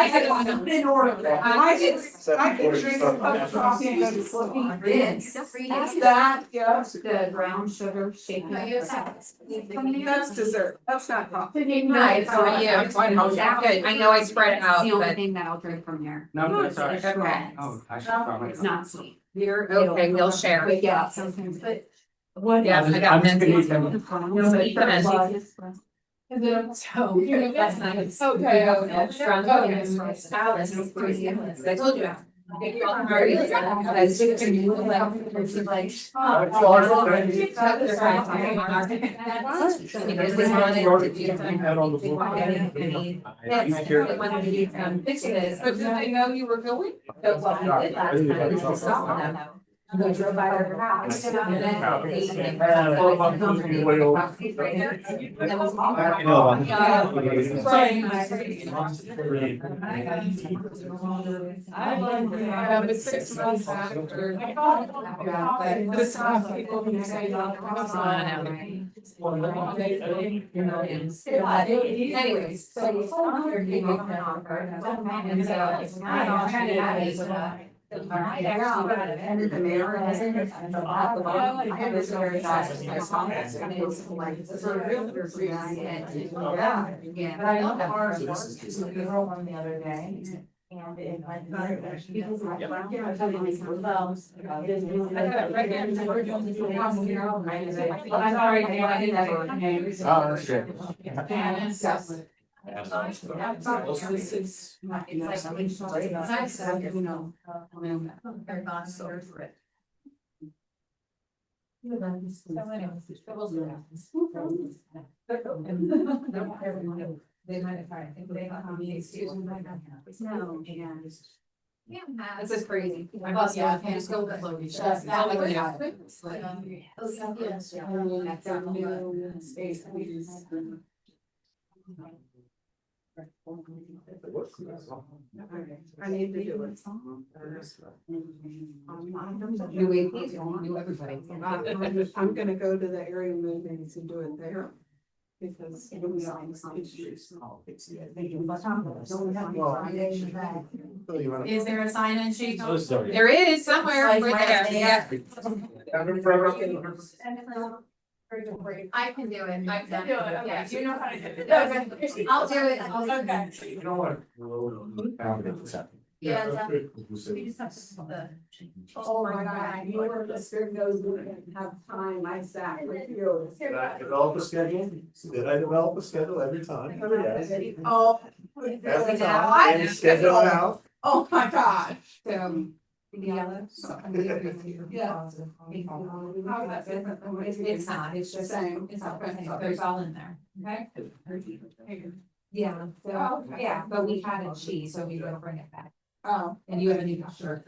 I had in order. I could drink a cup of coffee and go to sleep. Is that, yeah, The brown sugar shaken. that's dessert, that's not coffee. Nice, how are you? Good. I know I spread it out, The only but thing that I'll drink from there. No, that's all right. Okay. Oh, I should probably. It's not sweet. okay, we'll share. But yeah, sometimes, but. What? Yeah, I got I'm just gonna minty. eat them. No, but you can. So, That's nice. okay, I told you. But did they know you were going? We drove by her house. But 6 months after. This time people can say, Anyways, so. And the mayor has it at the bottom. I was very fast. And it's like, it's a realtor free. Yeah. But I love that part. The girl one the other day. And it like. Because like, well, I'm telling myself. I'm sorry, I never. Oh, that's good. This is crazy. My boss, yeah, I just go with the flow. That's not like we have. I need to do it. New APs, new everybody. I'm gonna go to the area meetings and do it there. Because. Is there a sign-in sheet? There is somewhere right there, yeah. I can do it. I've done it. Yeah, you know how to do it. Okay. I'll do it. Okay. You know what? Yeah. Oh my God, you were the spirit knows we didn't have time, I sat with you. Did I develop a schedule? Did I develop a schedule every time? Yes. Oh. Every time, I- and schedule it out. Oh my God. Yeah. Yeah. It's not, it's just Same. It's all, there's all in there, okay? Yeah, so, yeah, but we had a cheese, so we will bring it back. Oh. And you have a new shirt.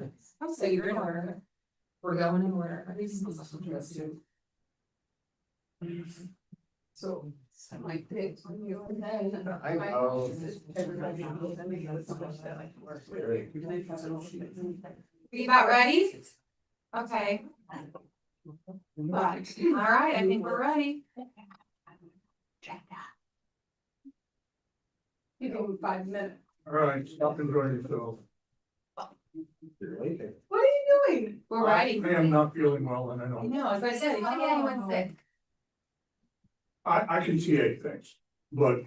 So you're in order. We're going in order. So. My pigs when you were then. I know. You about ready? Okay. All right, I think we're ready. You know, 5 minutes. All right, stop enjoying yourself. What are you doing? We're ready. I am not feeling well and I I know, know, as I said, if I get anyone sick. I can see 8 things, but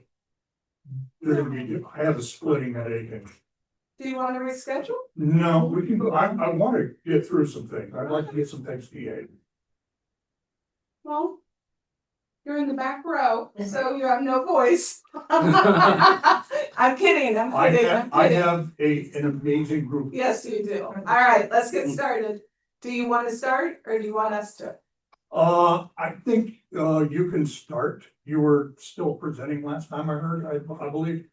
there can be, I have a splitting headache and, Do you want to reschedule? no, we can go, I want to get through some things. I'd like to get some things to you. Well. You're in the back row, so you have no voice. I'm kidding, I'm I kidding, have, I'm kidding. an amazing group. Yes, you do. All right, let's get started. Do you want to start or do you want us to? I think, you can start. You were still presenting last time I heard, I believe.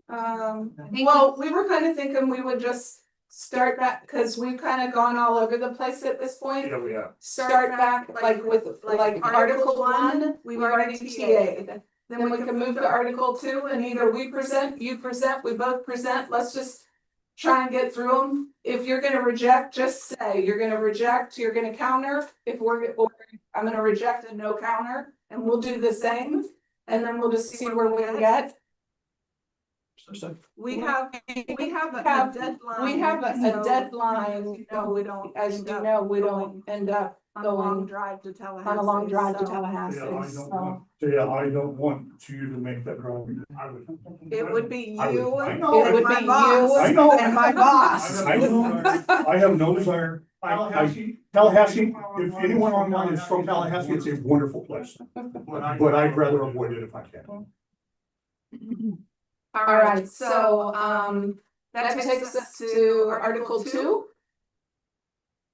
Well, we were kind of thinking we would just start back, because we've kind of gone all over the place at this point. Yeah, we have. Start back like with like Article 1, we've already TA'd. Then we can move to Article 2 and either we present, you present, we both present. Let's just try and get through them. If you're gonna reject, just say you're gonna reject, you're gonna counter. If I'm gonna reject and no counter, and we'll do the same. And then we'll just see where we get. We have a deadline. we have a so, deadline, we don't. as you know, we don't end up On a long going drive to Tallahassee. on a long drive to so Tallahassee, Yeah, I don't so. want, yeah, I don't want you to make that drive. It would be I would- you. I know. It would my be boss, you I know. And my boss. I have no desire. Tallahassee, if anyone online is from Tallahassee, it's a wonderful place, but I'd rather avoid it if I can. All right, so, that takes us to Article 2.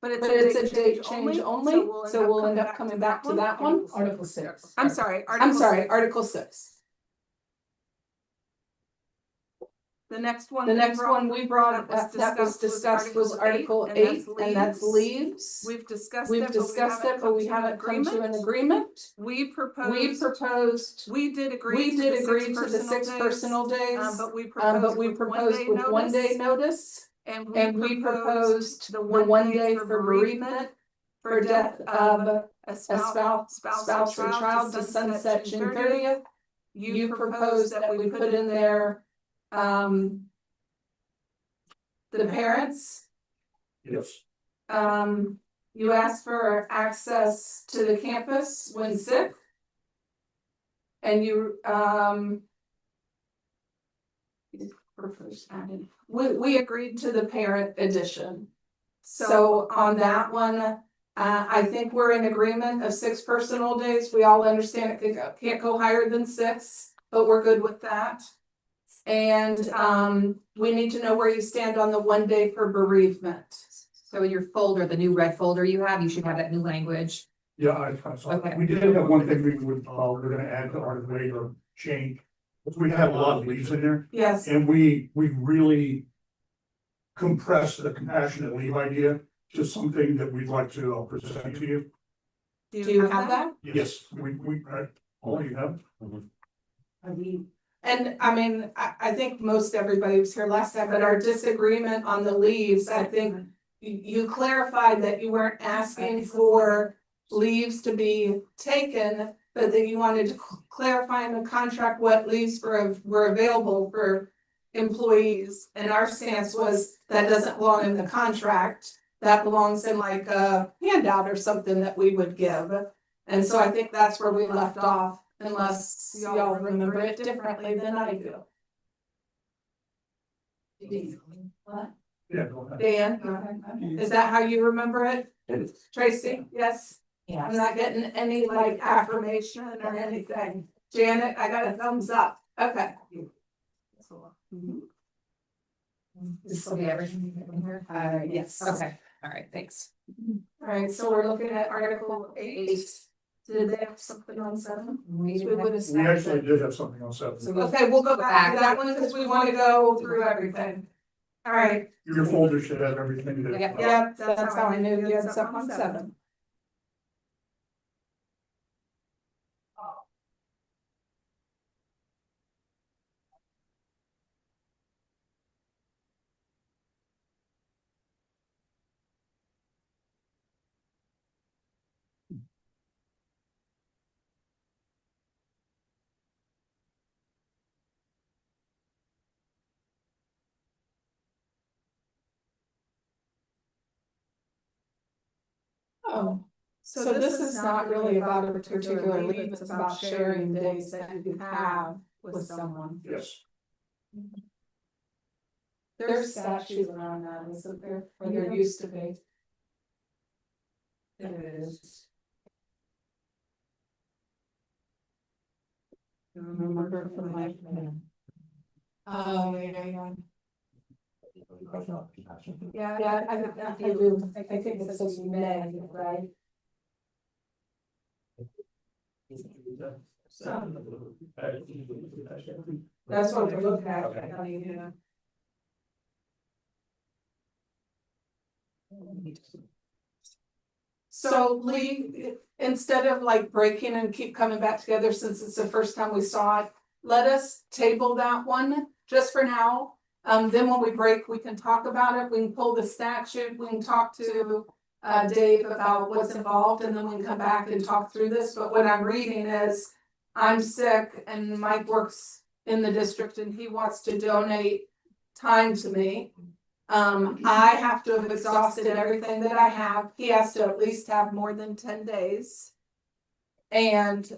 But it's a date change only, so we'll end up coming back to that one. Article 6. I'm sorry, I'm sorry, Article 6. The next one. The next one we brought, that was discussed was Article 8, and that's leaves. We've discussed We've discussed it, but we haven't come to an agreement. We We proposed, proposed, we did agree we to did the agree six to the 6 personal days. personal days. But we But we proposed proposed with 1 day notice, and and we proposed the 1 day for bereavement for death of a spouse or child to sunset June 30th. You proposed that we put in there, the parents. Yes. You asked for access to the campus when sick. And you, we agreed to the parent edition. So on that one, I think we're in agreement of 6 personal days. We all understand it can't go higher than 6, but we're good with that. And, we need to know where you stand on the 1 day for bereavement. So in your folder, the new red folder you have, you should have that new language. Yeah, I saw, Okay. we did have one thing we're gonna add to Article 8 or change. We had a lot of leaves in there, Yes. and we really compressed the compassionate leave idea to something that we'd like to present to you. Do you have that? Yes, all you have. And I mean, I think most everybody was here last time, but our disagreement on the leaves, I think you clarified that you weren't asking for leaves to be taken, but that you wanted to clarify in the contract what leaves were available for employees. And our stance was that doesn't belong in the contract. That belongs in like a handout or something that we would give. And so I think that's where we left off, unless y'all remember it differently than I do. What? Yeah, go ahead. Dan, is that how you remember it? Tracy, yes? Yeah. I'm not getting any like affirmation or anything. Janet, I got a thumbs up. Okay. This will be everything in here? Yes. Okay, all right, thanks. All right, so we're looking at Article 8. Did they have something on 7? We We would have We said actually that. did have something on 7. Okay, we'll go back to that one because we want to go through everything. All right, Your folder should have everything that. yeah, that's how I knew you had something on 7. Oh, so this is not really about a particular leave, it's about sharing days that you have with someone. Yes. There's statutes around that, isn't there? Or there used to be. It is. I remember from my. Oh, yeah. Yeah, I do, I think it says you may, right? That's what we're looking at, I mean, yeah. So Lee, instead of like breaking and keep coming back together since it's the first time we saw it, let us table that one just for now. Then when we break, we can talk about it, we can pull the statute, we can talk to Dave about what's involved, and then we can come back and talk through this. But what I'm reading is, I'm sick and Mike works in the district and he wants to donate time to me. I have to have exhausted everything that I have. He has to at least have more than 10 days. And,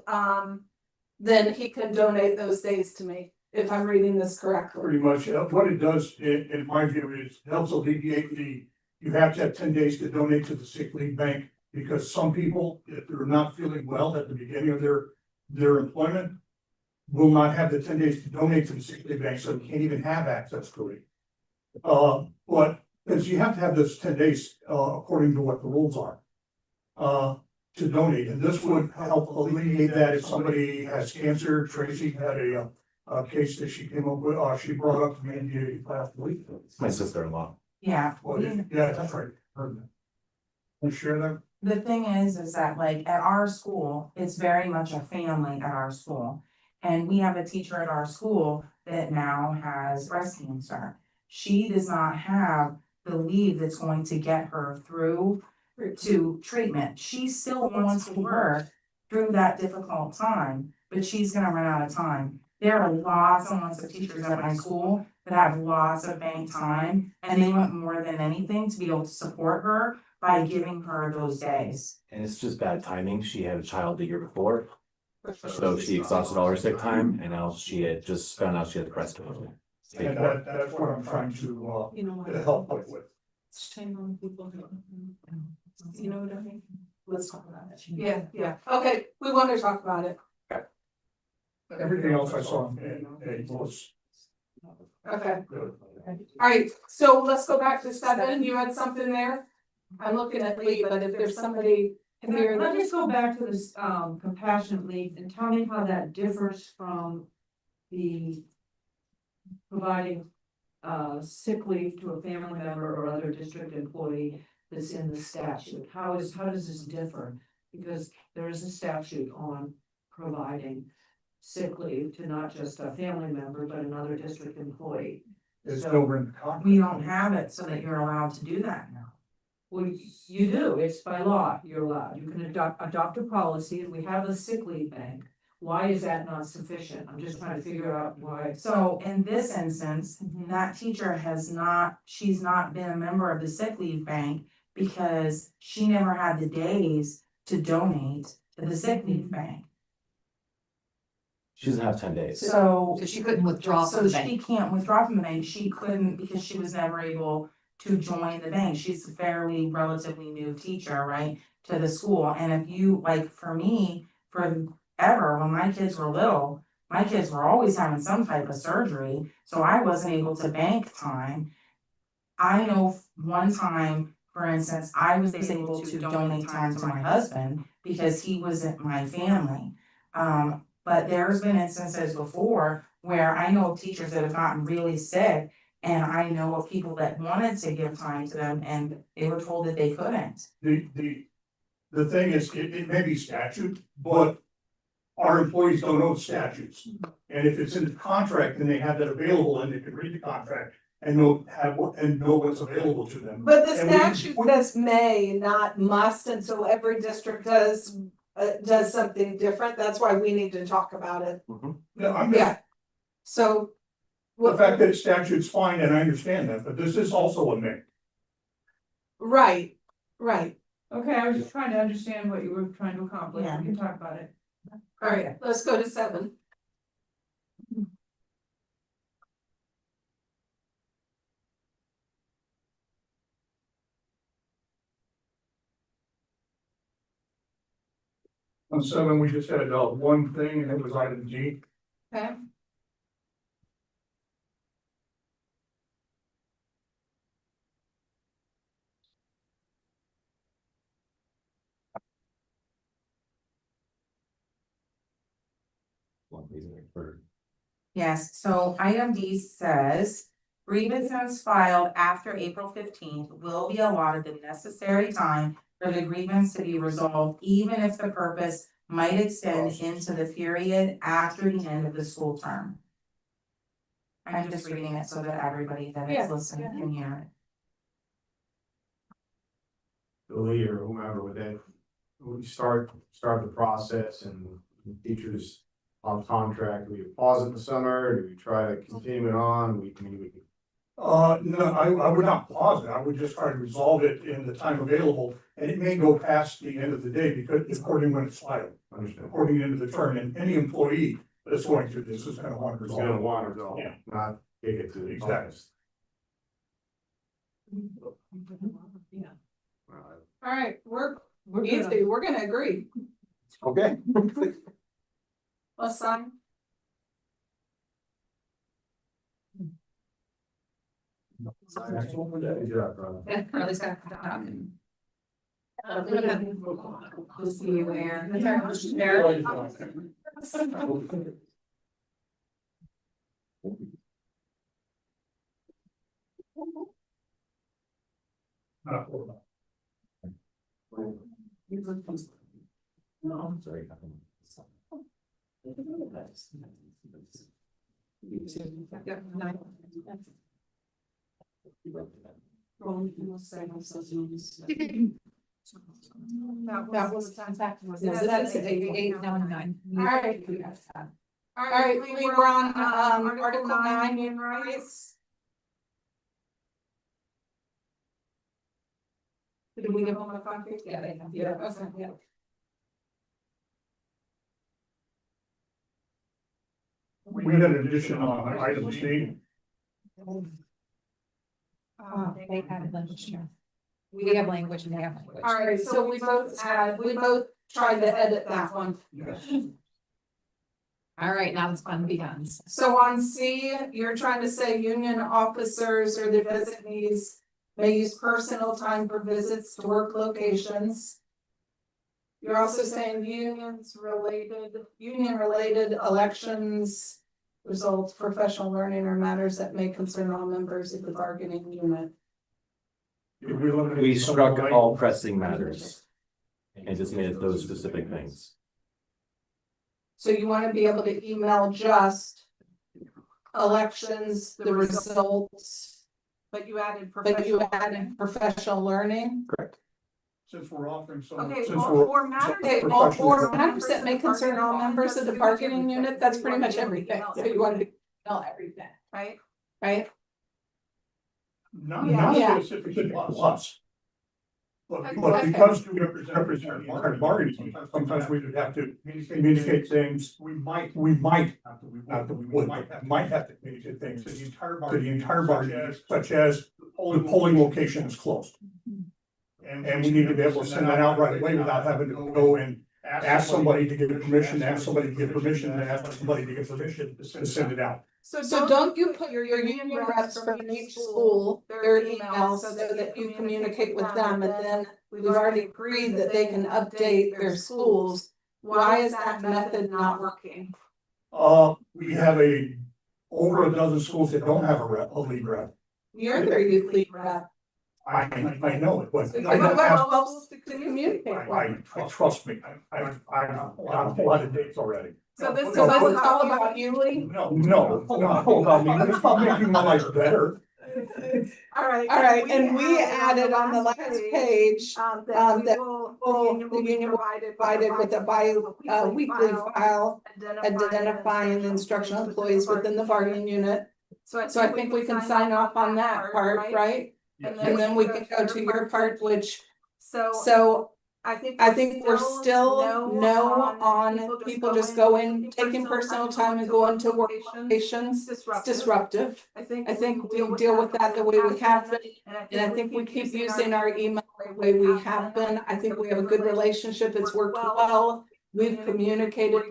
then he can donate those days to me, if I'm reading this correctly. Pretty much, what it does, in my view, is helps alleviate you have to have 10 days to donate to the sick leave bank. Because some people, if they're not feeling well at the beginning of their employment, will not have the 10 days to donate to the sick leave bank, so they can't even have access to it. But, because you have to have those 10 days, according to what the rules are. To donate, and this would help alleviate that if somebody has cancer. Tracy had a case that she came up with, she brought up to me last week. It's my sister-in-law. Yeah. Well, yeah, that's right. Heard that. Can you share that? The thing is that like at our school, it's very much a family at our school. And we have a teacher at our school that now has breast cancer. She does not have the leave that's going to get her through to treatment. She still wants to work through that difficult time, but she's gonna run out of time. There are lots and lots of teachers at my school that have lots of bank time, and they want more than anything to be able to support her by giving her those days. And it's just bad timing. She had a child the year before, so she exhausted all her sick time, and now she had just found out she had the breast cancer. And that's what I'm trying to You know what? help with. Shame on people. You know what I mean? Let's talk about it. Yeah, okay, we want to talk about it. Everything else I saw was Okay, good. alright, so let's go back to 7, you had something there? I'm looking at Lee, but if there's somebody here Let that. me just go back to this compassionate leave and tell me how that differs from the providing sick leave to a family member or other district employee that's in the statute. How does this differ? Because there is a statute on providing sick leave to not just a family member, but another district employee. It's So- over in the contract. We don't have it so that you're allowed to do that now. Well, you do, it's by law, you're allowed, you can adopt a policy, and we have a sick leave bank. Why is that not sufficient? I'm just trying to figure out why. So in this instance, that teacher she's not been a member of the sick leave bank because she never had the days to donate to the sick leave bank. She doesn't have 10 days. So, So she couldn't withdraw so from the she bank. can't withdraw from the bank, she couldn't because she was never able to join the bank. She's a fairly relatively new teacher, right, to the school. And if you, like, for me, forever, when my kids were little, my kids were always having some type of surgery, so I wasn't able to bank time. I know one time, for instance, I was able to donate time to my husband because he wasn't my family. But there's been instances before where I know of teachers that have gotten really sick, and I know of people that wanted to give time to them and they were told that they couldn't. The thing is, it may be statute, but our employees don't know the statutes. And if it's in the contract, then they have that available and they can read the contract and know what's available to them. But the And we- statute says may, not must, and so every district does something different, that's why we need to talk about it. No, I'm Yeah. So. the fact that statute's fine, and I understand that, but this is also a may. Right. Okay, I was just trying to understand what you were trying to accomplish, Yeah. we can talk about it. Alright, let's go to 7. On 7, we just had one thing, and it was item G. Okay. Yes, so item D says, grievances filed after April 15th will be allotted the necessary time for the grievance to be resolved, even if the purpose might extend into the period after the end of the school term. I'm just reading it so that everybody that Yeah, is listening can hear it. Billy or whomever would then, we start the process and teachers on contract, we pause it in the summer, do we try to continue it on, we can. No, I would not pause it, I would just try to resolve it in the time available, and it may go past the end of the day, because according when it's filed, Understand. according to the end of the term, and any employee that's going through this is gonna want to It's resolve. gonna it. want to resolve, Yeah. not kick it to the. Exactly. All right, we're We're good easy, we're gonna agree. Okay. Let's sign. Good job, brother. Yeah, Carly's got the dog and. We'll see you where. There. No, I'm sorry. Yeah, nine. That was that's 899. All right. All right, we were on, Article 9, human rights. Did we give them a copy? Yeah, they have. Yeah, okay, yeah. We had an addition on item C. They have language here. We have language and they have language. All right, so we both tried to edit that one. Yes. All right, now it's fun to be done. So on C, you're trying to say union officers or their designees may use personal time for visits to work locations. You're also saying union related elections, results, professional learning or matters that may concern all members of the bargaining unit. We struck all pressing matters and just made it those specific things. So you want to be able to email just elections, the results, but you added professional learning. Correct. Since we're offering so. Okay, since well, we're- or matters, since okay, all professional- four matters that may concern all members of the bargaining unit, that's pretty much everything, so you wanted to email everything, Right? right? Not Yeah. specific to us. But because we represent the entire bargaining, sometimes we would have to communicate things, we might, not that we would, might have to communicate things to the entire bargaining, such as the polling location is closed. And we need to be able to send that out right away without having to go and ask somebody to give permission, ask somebody to give permission, and ask somebody to give permission to send it out. So don't you put your union reps from each school, their emails, so that you communicate with them, and then we've already agreed that they can update their schools. Why is that method not working? We have over a dozen schools that don't have a lead rep. You're their youth lead rep. I know it, but So I don't have. helps to communicate. Trust me, I've got a lot of dates already. So this is all about you, Lee? No, about me, it's about making my life better. All right, and we added on the last page, that the union provided with a weekly file identifying instructional employees within the bargaining unit. So I think we can sign off on that part, right? And then we can go to your part, which, so I think we're still no on people just going, taking personal time and going to work locations. It's disruptive. I think we deal with that the way we have been, and I think we keep using our email the way we have been. I think we have a good relationship. It's worked well. We've communicated.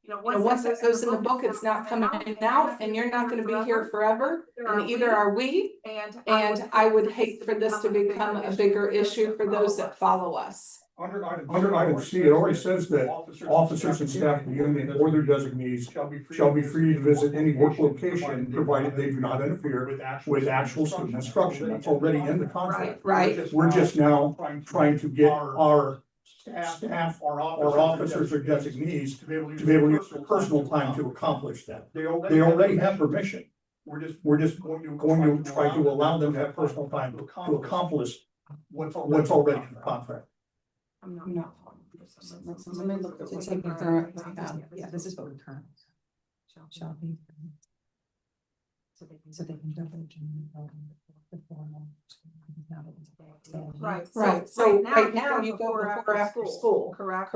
Once that goes in the book, it's not coming out, and you're not gonna be here forever, and either are we. And I would hate for this to become a bigger issue for those that follow us. Under item C, it already says that officers and staff of the union or their designees shall be free to visit any work location, provided they do not interfere with actual student instruction. That's already in the contract. Right. We're just now trying to get our staff, our officers or designees to be able to use their personal time to accomplish that. They already have permission. We're just going to try to allow them to have personal time to accomplish what's already in the contract. No. Let me look at what's in the current. Yeah, this is what we currently. Shall be. So they can double. Right, so right now you go before after school, correct?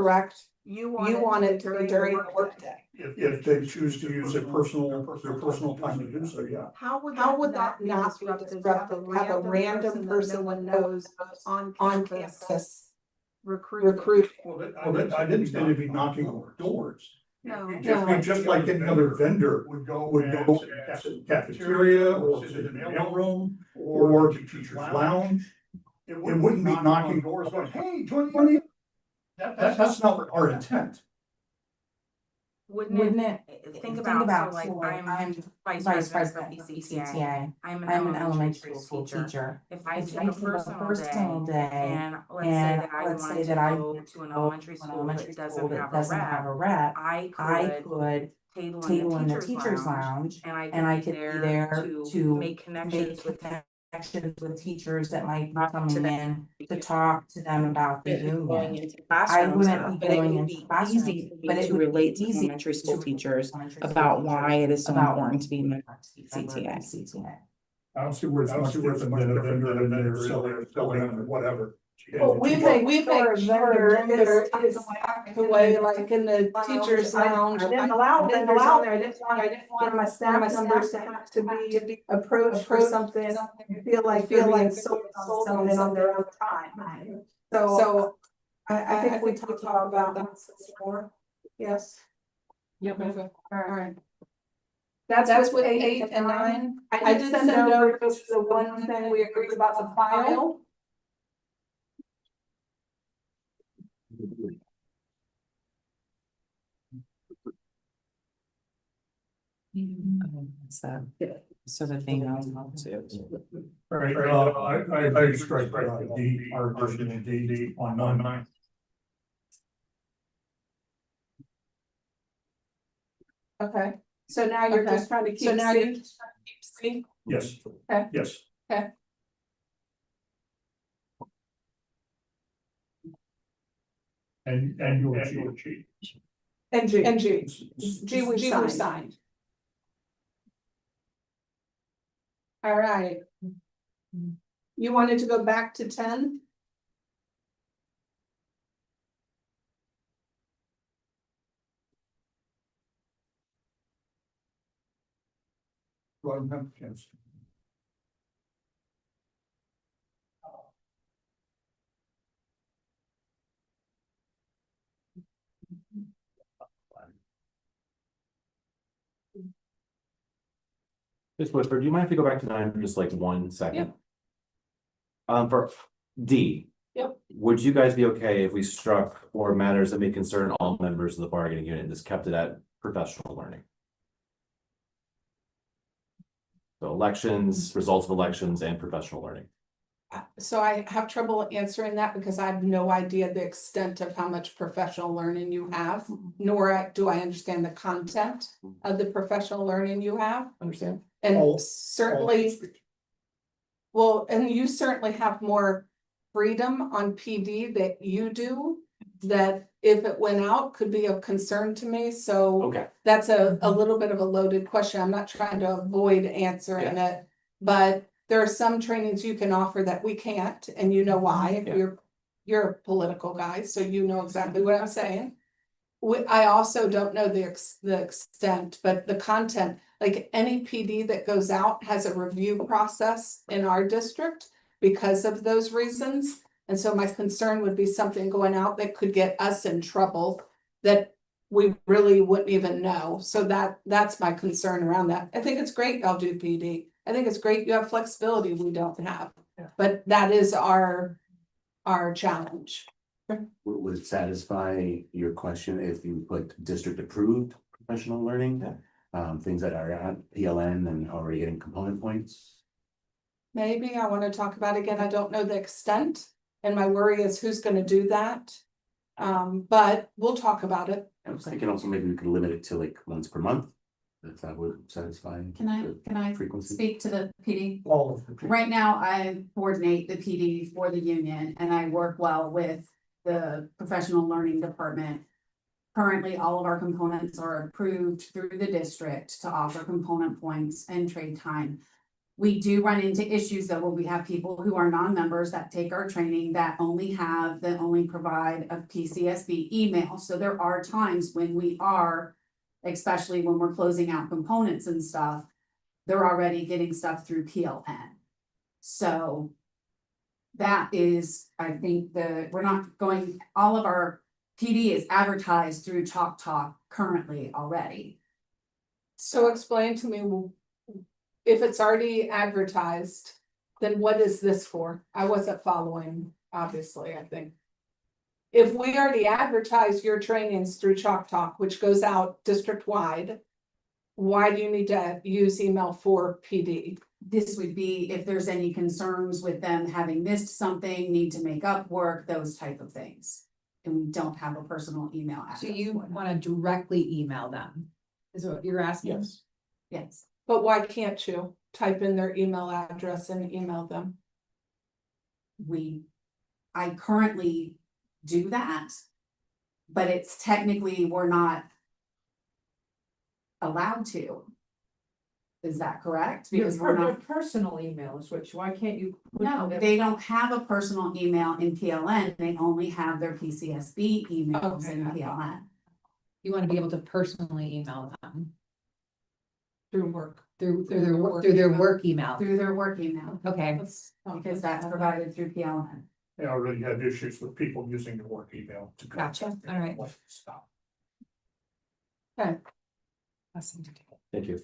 You want it to be during the workday. If they choose to use their personal time to do so, yeah. How would that not be disruptive? Have a random person that knows on campus recruit. I didn't say they'd be knocking on doors. No. Just like any other vendor would go to the cafeteria or to the mailroom or to teacher's lounge. It wouldn't be knocking doors going, hey, join me. That's not our intent. Wouldn't it, think about, so like, I'm vice president of PCTA, I'm an elementary school teacher. If I take a personal day, and let's say that I go to an elementary school that doesn't have a rep, I could table in the teacher's lounge, and I could be there to make connections with teachers that might be coming in to talk to them about the union. I wouldn't be going into classrooms, but it would relate to elementary school teachers about why it is so important to be in the PCTA. I don't see where it's much different than a vendor and they're selling or whatever. Well, we make sure a vendor is tucked away, like in the teacher's lounge. I didn't allow vendors on there. I didn't want my staff members to have to be approached for something. Feel like sold something on their own time. So I think we talked about that before. Yes. Yep. All right. That's with 8 and 9. I did send over just the one thing we agreed about the file. So that they know how to. Right, I strike D, our version in D on 9. Okay, so now you're just trying to keep C? Yes. Okay. Yes. Okay. And your G. And G we signed. All right. You wanted to go back to 10? Do I remember? Yes. Ms. Whitford, do you mind if we go back to 9 for just like 1 second? For D. Yep. Would you guys be okay if we struck or matters that may concern all members of the bargaining unit and just kept it at professional learning? So elections, results of elections, and professional learning. So I have trouble answering that because I have no idea the extent of how much professional learning you have, nor do I understand the content of the professional learning you have. Understand? And certainly, well, and you certainly have more freedom on PD that you do, that if it went out could be of concern to me. So Okay. that's a little bit of a loaded question. I'm not trying to avoid answering it, but there are some trainings you can offer that we can't, and you know why. You're a political guy, so you know exactly what I'm saying. I also don't know the extent, but the content, like any PD that goes out has a review process in our district because of those reasons. And so my concern would be something going out that could get us in trouble that we really wouldn't even know. So that's my concern around that. I think it's great y'all do PD. I think it's great you have flexibility we don't have, but that is our challenge. Would it satisfy your question if you put district approved professional learning? Things that are at PLN and already getting component points? Maybe I want to talk about it again. I don't know the extent, and my worry is who's going to do that. But we'll talk about it. I was thinking also maybe we could limit it to like once per month. If that would satisfy. Can I frequency? speak to the PD? All of the. Right now, I coordinate the PD for the union and I work well with the professional learning department. Currently, all of our components are approved through the district to offer component points and trade time. We do run into issues though, where we have people who are non-members that take our training that only provide a PCSB email. So there are times when we are, especially when we're closing out components and stuff, they're already getting stuff through PLN. So that is, I think we're not going, all of our PD is advertised through Chalk Talk currently already. So explain to me, if it's already advertised, then what is this for? I wasn't following, obviously, I think. If we already advertise your trainings through Chalk Talk, which goes out district-wide, why do you need to use email for PD? This would be if there's any concerns with them having missed something, need to make up work, those type of things. And we don't have a personal email address. So you for them. wanna directly email them, is what you're asking? Yes. Yes, But why can't you type in their email address and email them? I currently do that. But it's technically, we're not allowed to. Is that correct? Because we're Your not, personal email is which, why can't you? put no, that- they don't have a personal email in PLN, they only have their PCSB emails in Okay. PLN. You wanna be able to personally email them Through work. through their work email. Through their work email, Okay, because that's provided through PLN. I already had issues with people using their work email to. Gotcha. All right. Stop. awesome. Thank you.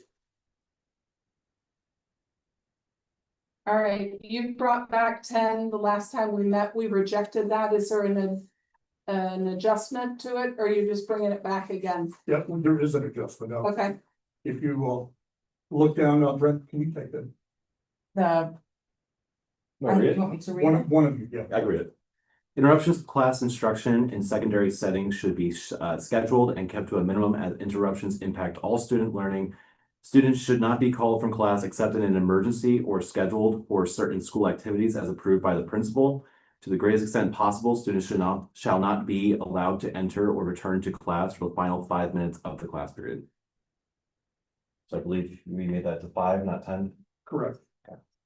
All right, you brought back 10, the last time we met, we rejected that, is there an adjustment to it, or are you just bringing it back again? Yeah, there is an adjustment. Now, Okay, if you will look down, Brent, can you take that? The, Want to read it? want me to read it? One of you, yeah. I agree with it. Interruptions to class instruction in secondary settings should be scheduled and kept to a minimum as interruptions impact all student learning. Students should not be called from class except in an emergency or scheduled for certain school activities as approved by the principal. To the greatest extent possible, students shall not be allowed to enter or return to class for the final 5 minutes of the class period. So I believe we made that to 5, not 10. Correct,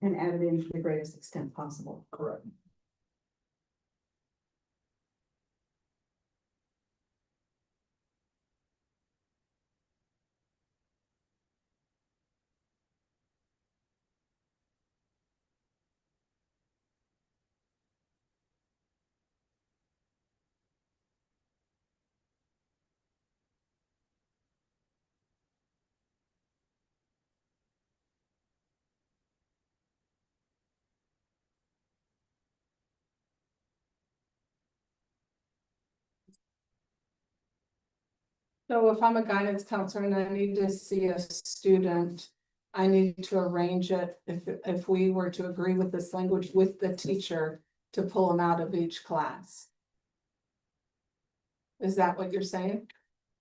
And added in to the greatest extent possible. correct. so if I'm a guidance counselor and I need to see a student, I need to arrange it, if we were to agree with this language with the teacher to pull them out of each class. Is that what you're saying?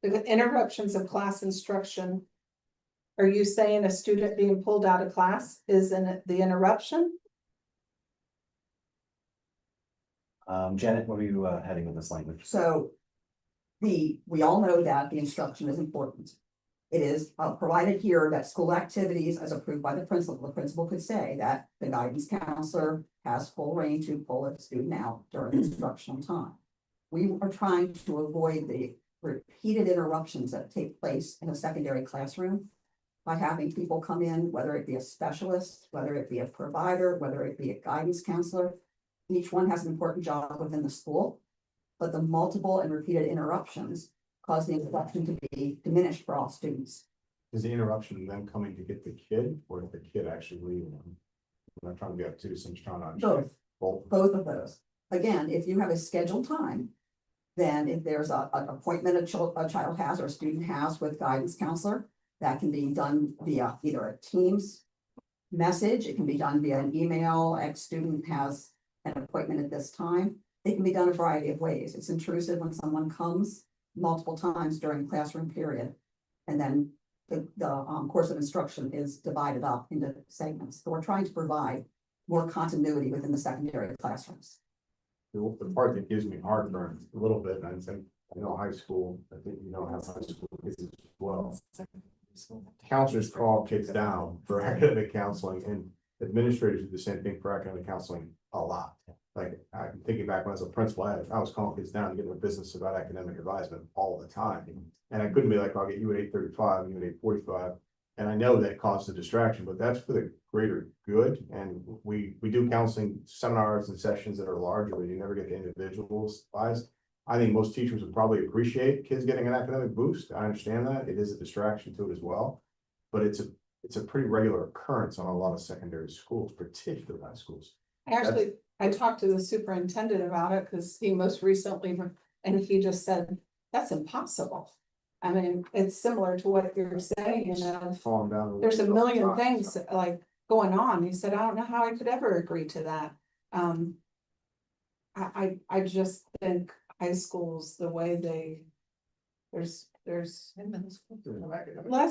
The interruptions of class instruction. Are you saying a student being pulled out of class is the interruption? Janet, where are you heading with this language? So we all know that the instruction is important. It is provided here that school activities as approved by the principal could say that the guidance counselor has full reign to pull a student out during instructional time. We are trying to avoid the repeated interruptions that take place in a secondary classroom by having people come in, whether it be a specialist, whether it be a provider, whether it be a guidance counselor. Each one has an important job within the school, but the multiple and repeated interruptions cause the instruction to be diminished for all students. Is the interruption them coming to get the kid or the kid actually leaving them? I'm not trying to be obtuse, I'm just trying to understand. Both of those. Again, if you have a scheduled time, then if there's an appointment a child has or a student has with guidance counselor, that can be done via either a Teams message, it can be done via an email, X student has an appointment at this time. It can be done a variety of ways. It's intrusive when someone comes multiple times during classroom period. And then the course of instruction is divided up into segments. So we're trying to provide more continuity within the secondary classrooms. The part that gives me heartburn a little bit, and I think, I know high school, I think you know how high school kids as well. Counselors call kids down for academic counseling, and administrators do the same thing for academic counseling a lot. Like, I'm thinking back when I was a principal, I was calling kids down to get in the business about academic advisement all the time. And I couldn't be like, I'll get you at 8:35, you at 8:45. And I know that caused a distraction, but that's for the greater good. And we do counseling seminars and sessions that are larger, where you never get to individualized. I think most teachers would probably appreciate kids getting an academic boost. I understand that. It is a distraction to it as well. But it's a pretty regular occurrence on a lot of secondary schools, particularly high schools. Actually, I talked to the superintendent about it because he most recently, and he just said, that's impossible. I mean, it's similar to what you're saying, you know, Falling down. there's a million things like going on. He said, I don't know how I could ever agree to that. I just think high schools, the way there's less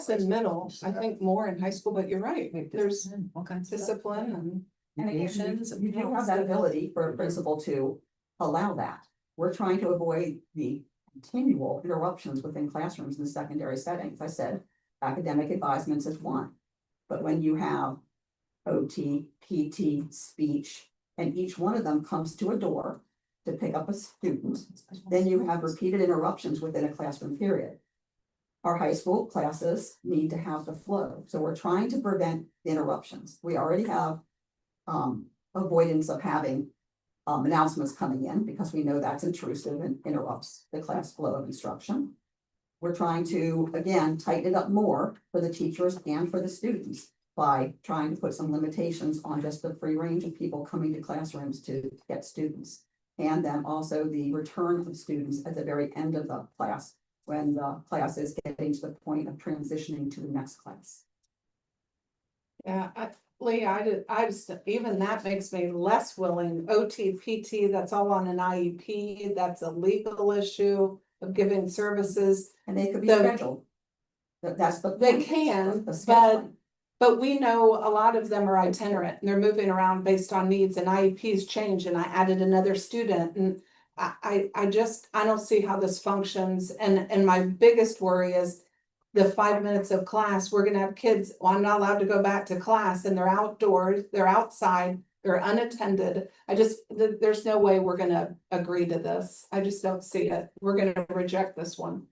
in middle, I think more in high school, but you're right, there's All kinds of discipline and. And again, Nations and you do have that ability for a principal to allow that. We're trying to avoid the continual interruptions within classrooms in the secondary settings. I said, academic advisements is one. But when you have OT, PT, speech, and each one of them comes to a door to pick up a student, then you have repeated interruptions within a classroom period. Our high school classes need to have the flow, so we're trying to prevent the interruptions. We already have avoidance of having announcements coming in because we know that's intrusive and interrupts the class flow of instruction. We're trying to, again, tighten it up more for the teachers and for the students by trying to put some limitations on just the free range of people coming to classrooms to get students. And then also the return of students at the very end of the class when the class is getting to the point of transitioning to the next class. Yeah, Lee, I just, even that makes me less willing. OT, PT, that's all on an IEP, that's a legal issue of giving services. And they could be The- scheduled. That's the. They point, can, the scheduling. but we know a lot of them are itinerant and they're moving around based on needs and IEPs change and I added another student and I don't see how this functions. And my biggest worry is the 5 minutes of class, we're gonna have kids, well, I'm not allowed to go back to class and they're outdoors, they're outside, they're unattended. There's no way we're gonna agree to this. I just don't see it. We're gonna reject this one.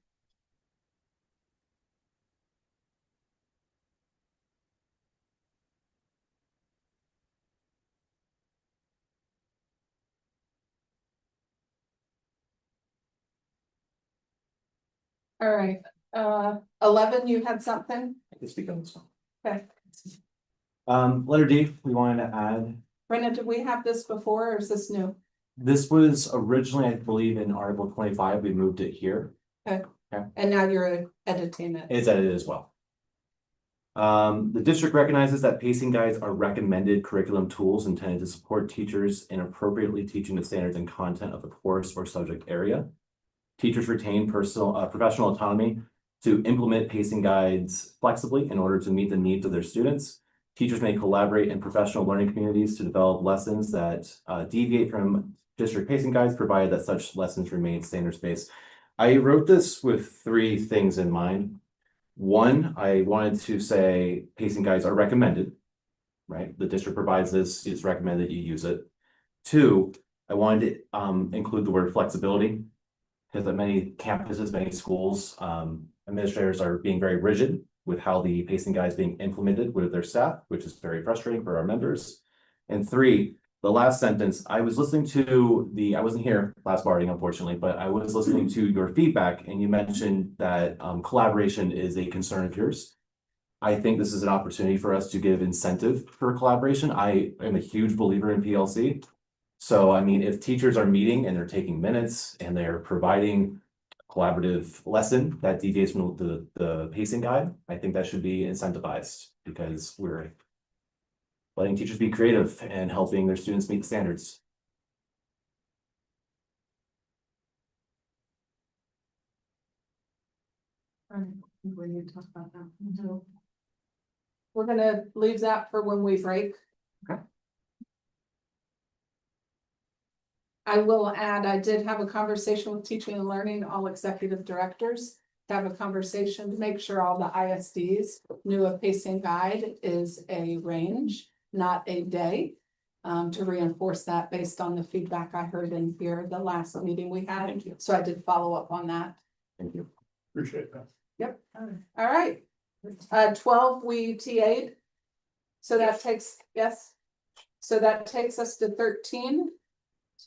All right, 11, you had something? I can speak on this one. Okay. Letter D, we wanted to add, Brenda, did we have this before or is this new? this was originally, I believe, in Article 25, we moved it here. And now you're editing it. It's edited as well. The district recognizes that pacing guides are recommended curriculum tools intended to support teachers in appropriately teaching the standards and content of a course or subject area. Teachers retain professional autonomy to implement pacing guides flexibly in order to meet the needs of their students. Teachers may collaborate in professional learning communities to develop lessons that deviate from district pacing guides, provided that such lessons remain standards-based. I wrote this with 3 things in mind. One, I wanted to say pacing guides are recommended, right? The district provides this, it's recommended you use it. 2, I wanted to include the word flexibility, because at many campuses, many schools, administrators are being very rigid with how the pacing guide is being implemented with their staff, which is very frustrating for our members. And 3, the last sentence, I was listening to I wasn't here last Barting, unfortunately, but I was listening to your feedback and you mentioned that collaboration is a concern of yours. I think this is an opportunity for us to give incentive for collaboration. I am a huge believer in PLC. So, I mean, if teachers are meeting and they're taking minutes and they're providing a collaborative lesson that deviates from the pacing guide, I think that should be incentivized because we're letting teachers be creative and helping their students meet the standards. We need to talk about that. We're gonna leave that for when we break. Okay. I will add, I did have a conversation with teaching and learning, all executive directors. To have a conversation to make sure all the ISDs knew a pacing guide is a range, not a day. To reinforce that based on the feedback I heard in here, the last meeting we had. Thank you. So I did follow up on that. Thank you. Appreciate that. Yep, all right. 12, we TA'd. So that takes, yes. So that takes us to 13.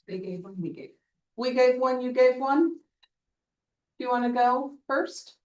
They gave one, we gave. We gave one, you gave one. Do you want to go first?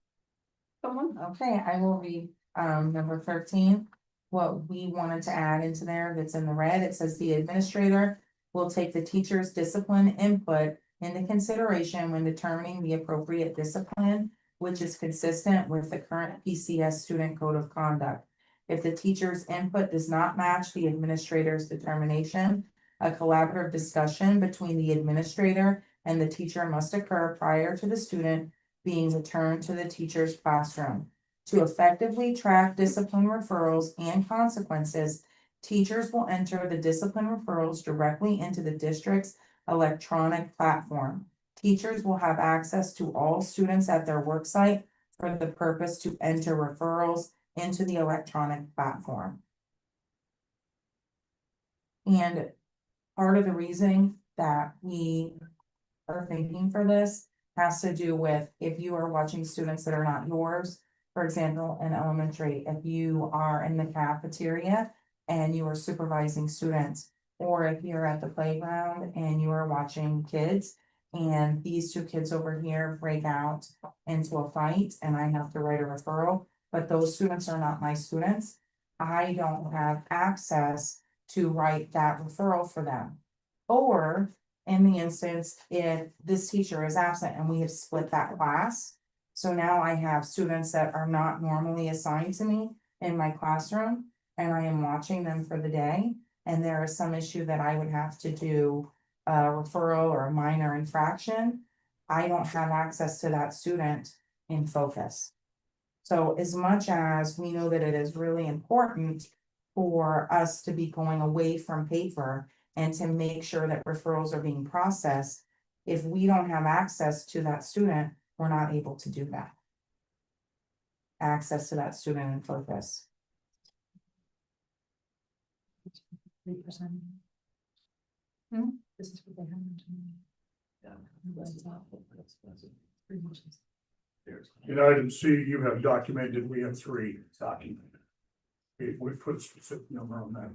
Someone? Okay, I will read, number 13. What we wanted to add into there that's in the red, it says the administrator will take the teacher's discipline input into consideration when determining the appropriate discipline, which is consistent with the current PCS student code of conduct. If the teacher's input does not match the administrator's determination, a collaborative discussion between the administrator and the teacher must occur prior to the student being returned to the teacher's classroom. To effectively track discipline referrals and consequences, teachers will enter the discipline referrals directly into the district's electronic platform. Teachers will have access to all students at their worksite for the purpose to enter referrals into the electronic platform. And part of the reasoning that we are thinking for this has to do with if you are watching students that are not yours. For example, in elementary, if you are in the cafeteria and you are supervising students, or if you're at the playground and you are watching kids and these two kids over here break out into a fight and I have to write a referral, but those students are not my students, I don't have access to write that referral for them. Or in the instance, if this teacher is absent and we have split that class, so now I have students that are not normally assigned to me in my classroom, and I am watching them for the day, and there is some issue that I would have to do a referral or a minor infraction, I don't have access to that student in focus. So as much as we know that it is really important for us to be going away from paper and to make sure that referrals are being processed, if we don't have access to that student, we're not able to do that. Access to that student in focus. 3%. Hmm? This is what they have. In item C, you have documented, we have 3 documented. We put a specific number on that.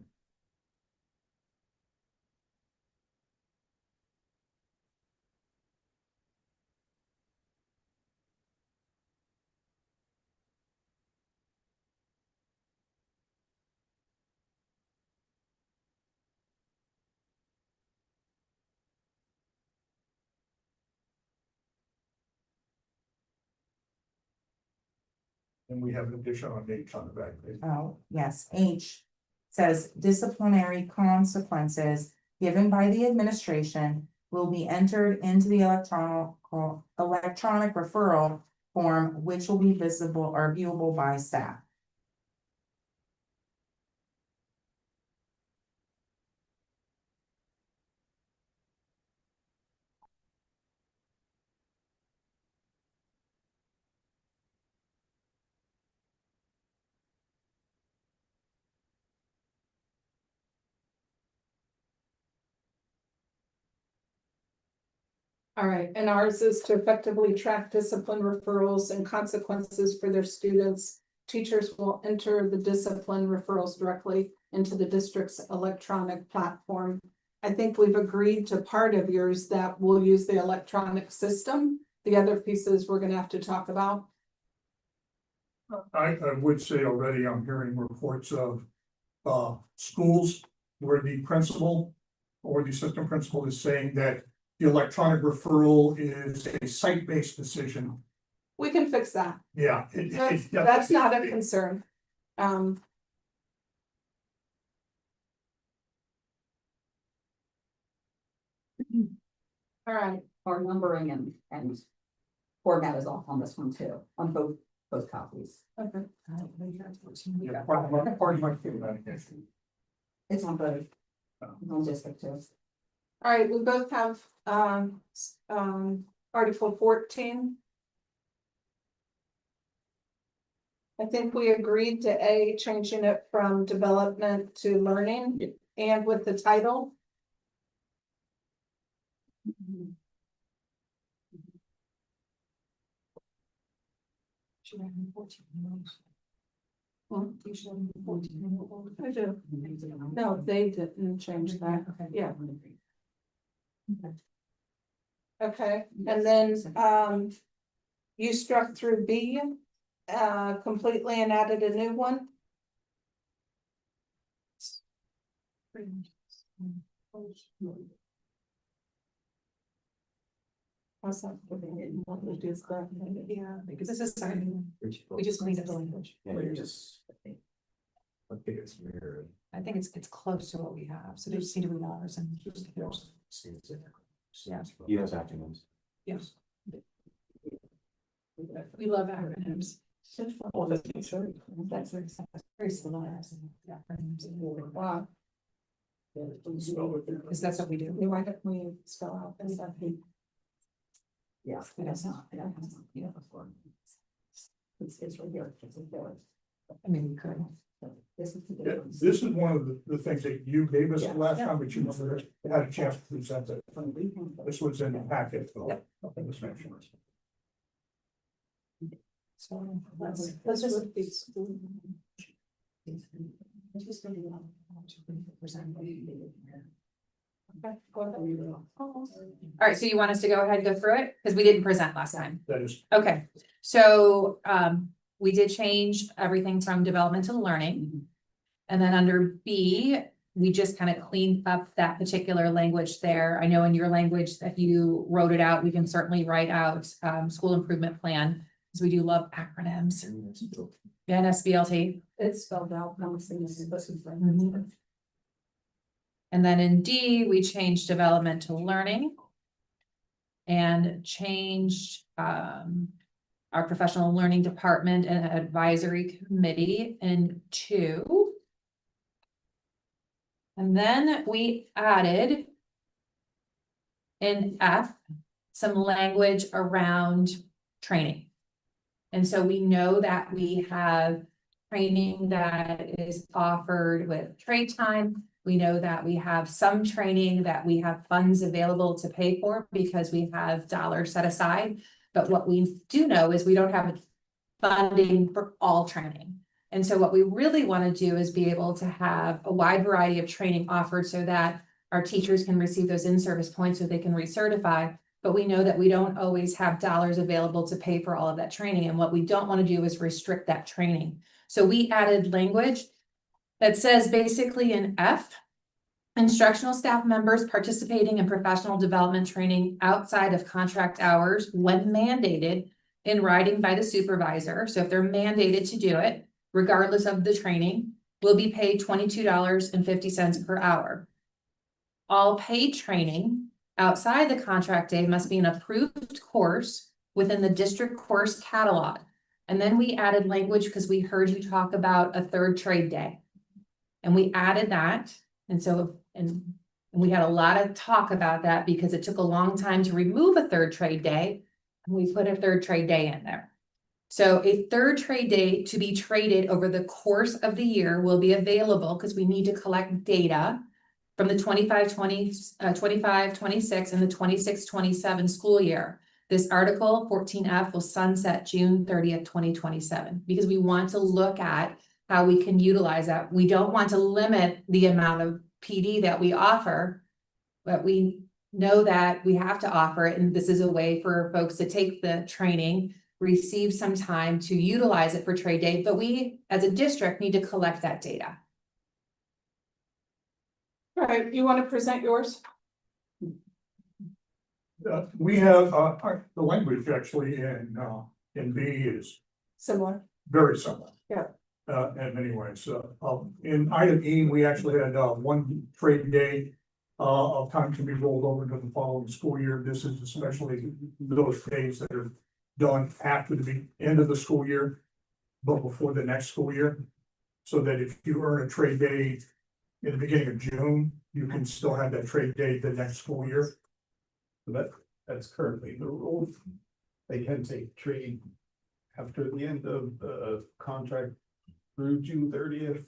And we have an additional dates on the back page. Oh, yes, H says disciplinary consequences given by the administration will be entered into the electronic referral form, which will be visible or viewable by staff. All right, and ours is to effectively track discipline referrals and consequences for their students. Teachers will enter the discipline referrals directly into the district's electronic platform. I think we've agreed to part of yours that we'll use the electronic system. The other pieces we're gonna have to talk about. I would say already I'm hearing reports of schools where the principal or the assistant principal is saying that the electronic referral is a site-based decision. We can fix that. Yeah. That's not a concern. All right, Our numbering and format is off on this one too, on both copies. okay. Yeah, part of my feedback. It's on both. On district too. All right, we both have, Article 14. I think we agreed to A, changing it from development to learning and with the title. I do. No, they didn't change that. Yeah. Okay, and then, you struck through B, completely and added a new one. Yeah, because this is, we just cleaned up the language. Yeah, you just. I think it's mirrored. I think it's close to what we have, so they just need to read ours and. Yeah. US acronyms. Yes. We love acronyms. That's very similar. Yeah. Wow. Because that's what we do. Why don't we spell out and stuff? Yeah. It's not. It's right here. It's right there. I mean, we could. This is the Yeah, difference. this is one of the things that you gave us Yeah. last time, but you never had a chance to present it. This was in the packet. This next one. So let's just. All right, so you want us to go ahead and go through it? Because we didn't present last time. That is, Okay, so we did change everything from developmental learning. And then under B, we just kind of cleaned up that particular language there. I know in your language that you wrote it out, we can certainly write out school improvement plan, because we do love acronyms. Yeah, and SBLT. It's spelled out. No, it's in this. Mhm. And then in D, we changed developmental learning. And changed our professional learning department and advisory committee into. And then we added in F, some language around training. And so we know that we have training that is offered with trade time. We know that we have some training that we have funds available to pay for because we have dollars set aside. But what we do know is we don't have funding for all training. And so what we really want to do is be able to have a wide variety of training offered so that our teachers can receive those in-service points so they can recertify. But we know that we don't always have dollars available to pay for all of that training. And what we don't want to do is restrict that training. So we added language that says basically in F, instructional staff members participating in professional development training outside of contract hours when mandated in writing by the supervisor. So if they're mandated to do it, regardless of the training, will be paid $22.50 per hour. All paid training outside the contract day must be an approved course within the district course catalog. And then we added language because we heard you talk about a third trade day. And we added that. And so, and we had a lot of talk about that because it took a long time to remove a third trade day. And we put a third trade day in there. So a third trade day to be traded over the course of the year will be available because we need to collect data from the 25-26 and the 26-27 school year. This article 14F will sunset June 30th, 2027, because we want to look at how we can utilize that. We don't want to limit the amount of PD that we offer, but we know that we have to offer it. And this is a way for folks to take the training, receive some time to utilize it for trade day. But we, as a district, need to collect that data. All right, you want to present yours? we have, the language actually in B is Similar. very similar. Yeah. In many ways, in item E, we actually had, one trade day. Of time can be rolled over to the following school year. This is especially those days that are done after the end of the school year, but before the next school year. So that if you earn a trade day in the beginning of June, you can still have that trade day the next school year. That's currently the rule. They can take trade after the end of the contract through June 30th.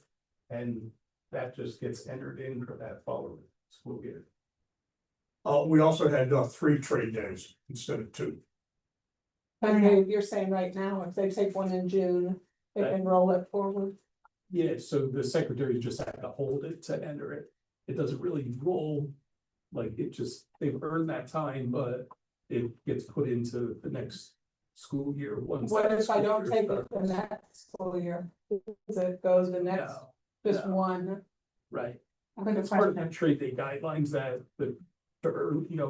And that just gets entered in for that following school year. We also had 3 trade days instead of 2. Okay, you're saying right now, if they take one in June, they can roll it forward. Yeah, so the secretary just had to hold it to enter it. It doesn't really roll. Like it just, they've earned that time, but it gets put into the next school year once. What the if I school don't year take it starts. the next school year? Does it goes the next, No, just no. one? right. I think It's part of the trade day guidelines that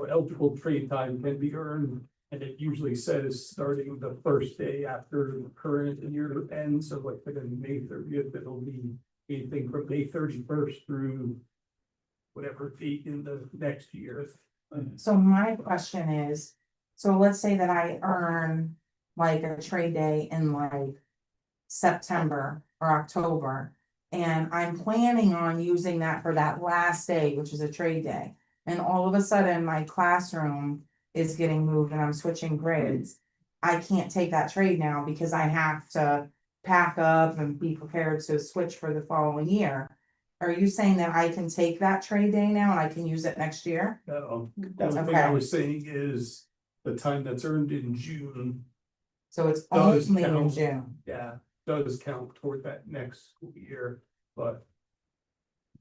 eligible trade time can be earned. And it usually says starting the first day after the current year ends, so like for the May 30th, it'll be anything from May 31st through whatever date in the next year. So my question is, so let's say that I earn like a trade day in like September or October. And I'm planning on using that for that last day, which is a trade day. And all of a sudden, my classroom is getting moved and I'm switching grades. I can't take that trade now because I have to pack up and be prepared to switch for the following year. Are you saying that I can take that trade day now and I can use it next year? The only thing I Okay. was saying is the time that's earned in June, So it's Does only in count. June. does count toward that next school year, but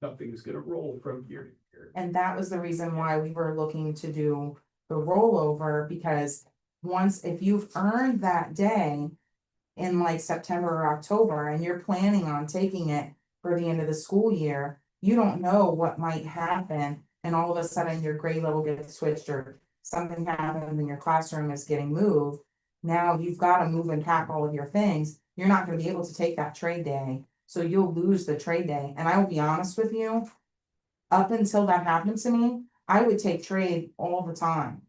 nothing is gonna roll from year to year. And that was the reason why we were looking to do the rollover, because once, if you've earned that day in like September or October, and you're planning on taking it for the end of the school year, you don't know what might happen, and all of a sudden your grade level gets switched, or something happens and your classroom is getting moved. Now you've got to move and pack all of your things. You're not going to be able to take that trade day, so you'll lose the trade day. And I will be honest with you, up until that happened to me, I would take trade all the time.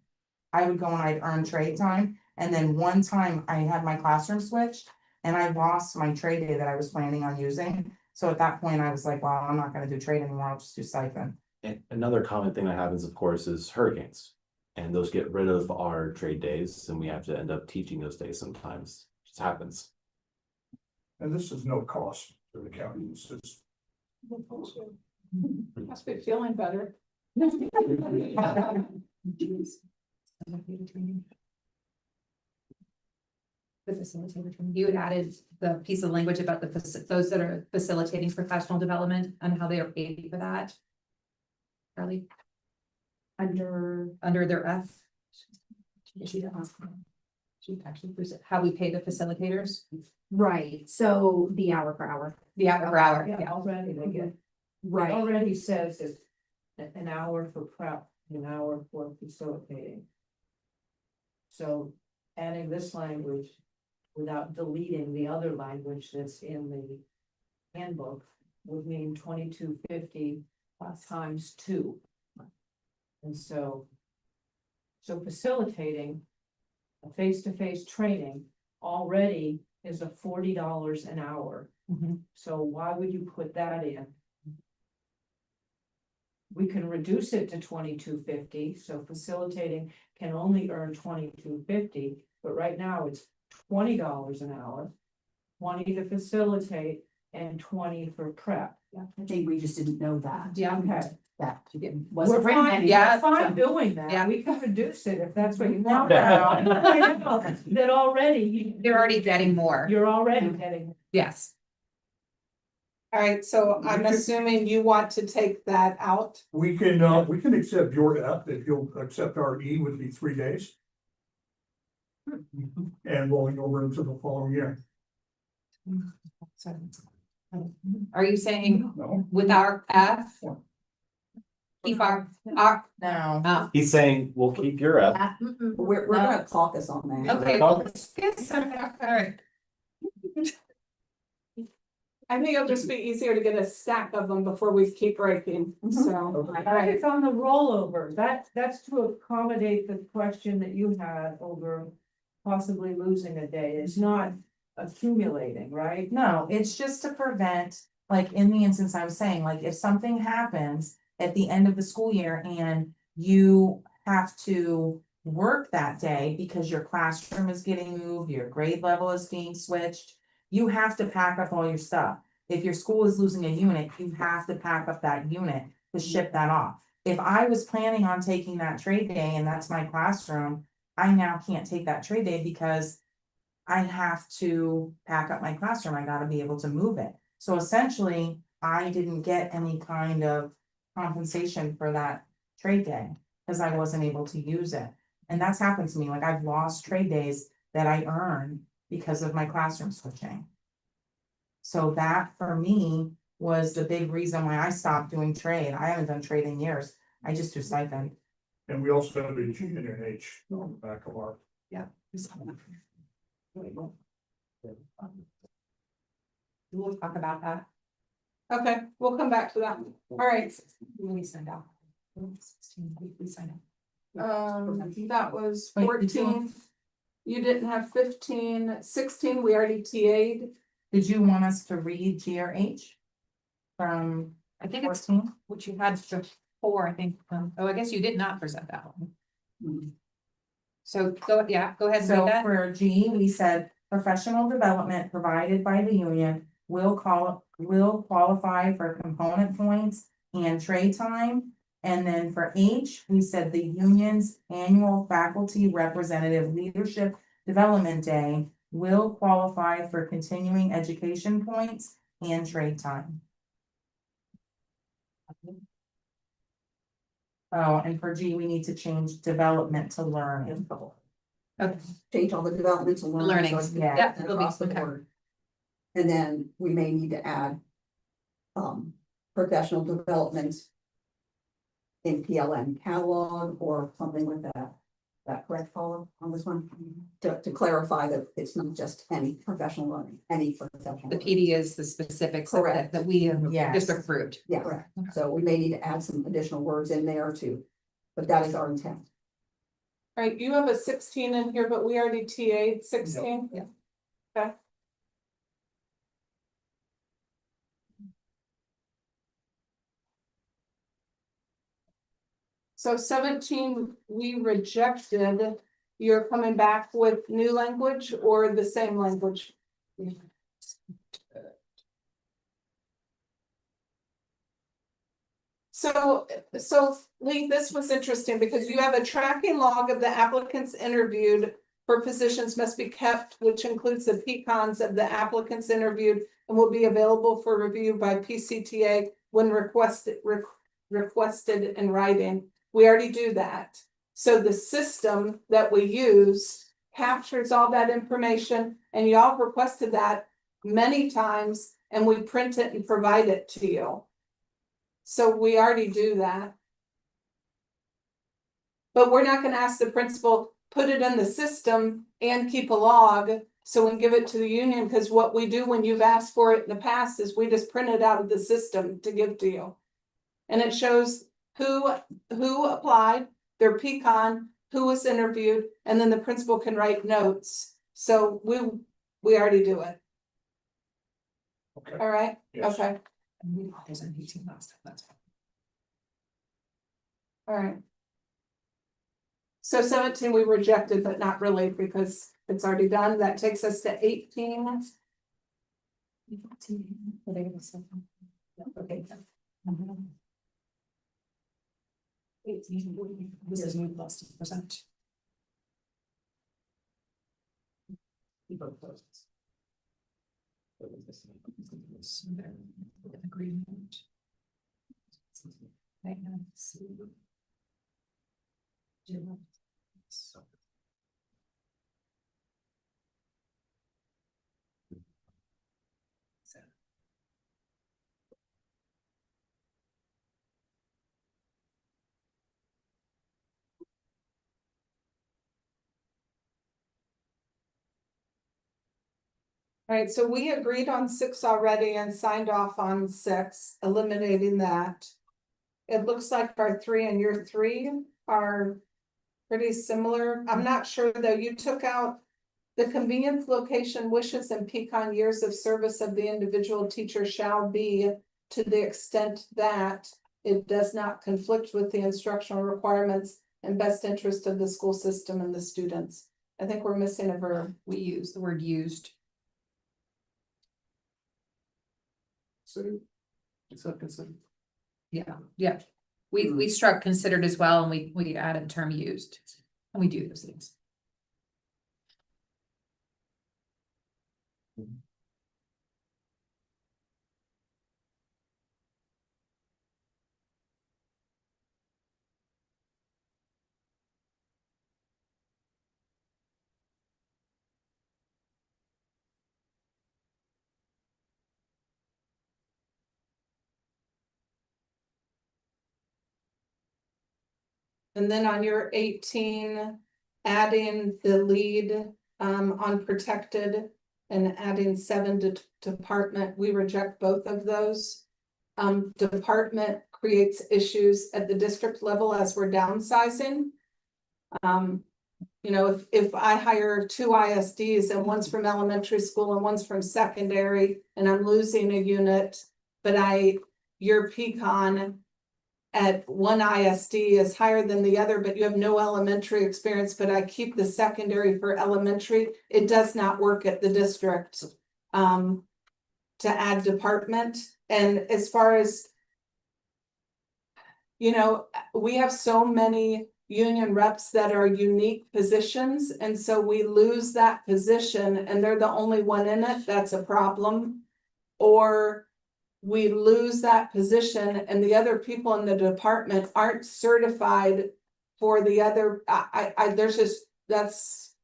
I would go and I'd earn trade time, and then one time I had my classroom switched and I lost my trade day that I was planning on using. So at that point, I was like, well, I'm not gonna do trade anymore, I'll just do stipend. And another common thing that happens, of course, is hurricanes. And those get rid of our trade days and we have to end up teaching those days sometimes. It just happens. And this is no cost to the county. It's just Must be feeling better. The facilitator training, you had added the piece of language about those that are facilitating professional development and how they are paid for that. Charlie, under their F. She actually proves it, how we pay the facilitators, Right, so the hour per hour. the hour per hour, Yeah, yeah. already they get, it Right, already says it's an hour for prep, an hour for facilitating. So adding this language without deleting the other language that's in the handbook would mean 2250 times 2. And so facilitating a face-to-face training already is a $40 an hour. Mhm. So why would you put that in? We can reduce it to 2250, so facilitating can only earn 2250, but right now it's $20 an hour. 20 to facilitate and 20 for prep. I think we just didn't know that. Yeah. Okay. That Yeah. wasn't We're written fine, anywhere. Yeah. we're fine doing that, Yeah. we can reduce it if that's what you want. No. That already, They're already getting more, you're already getting. yes. All right, so I'm assuming you want to take that out. we can accept your F if you'll accept our E would be 3 days. And rolling over into the following year. So, are you saying No, with our F? Yeah. Keep our, No, He's saying, we'll keep your F. We're gonna caucus on that. okay. Caucus. Yes, all right. I think it'll just be easier to get a stack of them before we keep breaking, so. All right. It's on the rollover, that's to accommodate the question that you had over possibly losing a day, it's not accumulating, right? no, it's just to prevent, like in the instance I was saying, like if something happens at the end of the school year and you have to work that day because your classroom is getting moved, your grade level is being switched, you have to pack up all your stuff. If your school is losing a unit, you have to pack up that unit to ship that off. If I was planning on taking that trade day and that's my classroom, I now can't take that trade day because I have to pack up my classroom. I gotta be able to move it. So essentially, I didn't get any kind of compensation for that trade day because I wasn't able to use it. And that's happened to me. Like I've lost trade days that I earned because of my classroom switching. So that for me was the big reason why I stopped doing trade. I haven't done trade in years. I just do stipend. And we also have a G and an H on the back of our. We'll talk about that. Okay, we'll come back to that. All right, We send out. We sign up. that was Wait, did you- 14. You didn't have 15, 16, we already TA'd. Did you want us to read GRH? From I think it's 14? what you had before, I think, oh, I guess you did not present that one. So go ahead and read So that. for G, we said professional development provided by the union will qualify for component points and trade time. And then for H, we said the union's annual faculty representative leadership development day will qualify for continuing education points and trade time. Oh, and for G, we need to change development to learning. Okay. Change all the development to learning. Learning, so it's yeah, it'll be- across the okay. board. And then we may need to add. Professional development. In PLN catalog or something with that. That correct, Paula, on this one? To clarify that it's not just any professional learning, any professional. The learning. PD is the specifics of Correct. that we Yes. just approved. Yeah, Correct. Okay. so we may need to add some additional words in there too. But that is our intent. All right, you have a 16 in here, but we already TA'd 16. Yeah. Okay. So 17, we rejected. You're coming back with new language or the same language? So Lee, this was interesting because you have a tracking log of the applicants interviewed for positions must be kept, which includes the PCONs of the applicants interviewed and will be available for review by PCTA when requested in writing. We already do that. So the system that we use captures all that information and y'all requested that many times and we print it and provide it to you. So we already do that. But we're not gonna ask the principal, put it in the system and keep a log so we can give it to the union, because what we do when you've asked for it in the past is we just print it out of the system to give to you. And it shows who applied, their PCON, who was interviewed, and then the principal can write notes. So we already do it. Okay. All right, Yes. okay, There's an 18 last time, that's fine. all right. So 17 we rejected, but not really because it's already done. That takes us to 18. Okay. This is new plus 2%. So there, agreement. I have see. All right, so we agreed on 6 already and signed off on 6, eliminating that. It looks like our 3 and your 3 are pretty similar. I'm not sure though, you took out the convenience, location, wishes, and PCON years of service of the individual teacher shall be to the extent that it does not conflict with the instructional requirements and best interest of the school system and the students. I think we're missing a verb. We use the word used. Consider. Except consider. Yeah. We struck considered as well, and we added term used, and we do those things. And then on your 18, adding the lead on protected and adding 7 to department, we reject both of those. Department creates issues at the district level as we're downsizing. You know, if I hire 2 ISDs and one's from elementary school and one's from secondary, and I'm losing a unit, but your pecan at one ISD is higher than the other, but you have no elementary experience, but I keep the secondary for elementary, it does not work at the district. To add department, and as far as, you know, we have so many union reps that are unique positions, and so we lose that position and they're the only one in it, that's a problem. Or we lose that position and the other people in the department aren't certified for the other, there's just, that's